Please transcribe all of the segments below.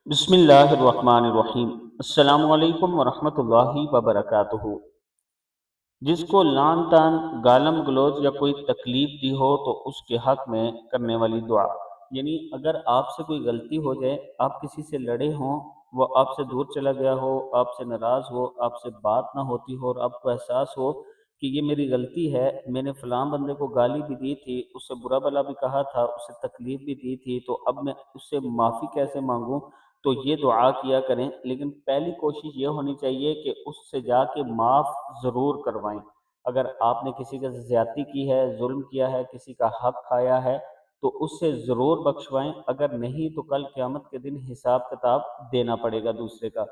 بسم اللہ الرحمن الرحیم۔ السلام علیکم ورحمۃ اللہ وبرکاتہ۔ جس کو لعن طعن، گالم گلوچ یا کوئی تکلیف دی ہو تو اس کے حق میں کرنے والی دعا، یعنی اگر آپ سے کوئی غلطی ہو جائے، آپ کسی سے لڑے ہوں، وہ آپ سے دور چلا گیا ہو، آپ سے ناراض ہو، آپ سے بات نہ ہوتی ہو اور آپ کو احساس ہو کہ یہ میری غلطی ہے، میں نے فلاں بندے کو گالی بھی دی تھی، اس سے برا بلا بھی کہا تھا، اس سے تکلیف بھی دی تھی، تو اب میں اس سے معافی کیسے مانگوں؟ تو یہ دعا کیا کریں، لیکن پہلی کوشش یہ ہونی چاہیے کہ اس سے جا کے معاف ضرور کروائیں۔ اگر آپ نے کسی کا زیادتی کی ہے، ظلم کیا ہے، کسی کا حق کھایا ہے، تو اس سے ضرور بخشوائیں، اگر نہیں تو کل قیامت کے دن حساب کتاب دینا پڑے گا دوسرے کا۔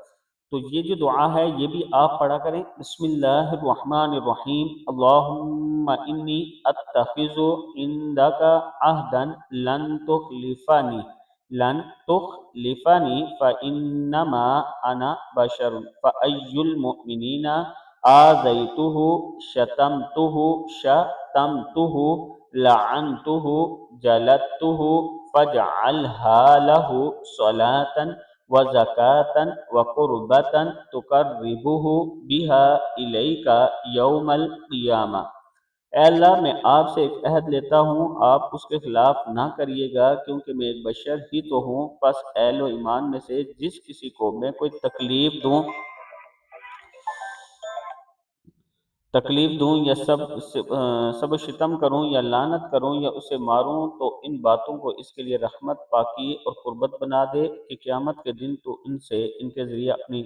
تو یہ جو دعا ہے یہ بھی آپ پڑھا کریں۔ بسم اللہ الرحمن الرحیم، اللہم انی اتخذ عندک عہدا لن تخلفنی لن تخلفنی فإنما انا بشر فأی المؤمنین آذیتہ شتمتہ لعنتہ جلدتہ فاجعلها له صلاة وزکاة وقربة تقربہ بها الیک یوم القیامہ۔ اے اللہ، میں آپ سے ایک عہد لیتا ہوں، آپ اس کے خلاف نہ کریے گا، کیونکہ میں ایک بشر ہی تو ہوں۔ پس اہل و ایمان میں سے جس کسی کو میں کوئی تکلیف دوں یا سب و شتم کروں یا لعنت کروں یا اسے ماروں، تو ان باتوں کو اس کے لیے رحمت، پاکی اور قربت بنا دے کہ قیامت کے دن تو ان کے ذریعے اپنی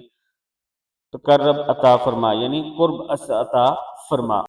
تقرب عطا فرما، یعنی قرب عطا فرما۔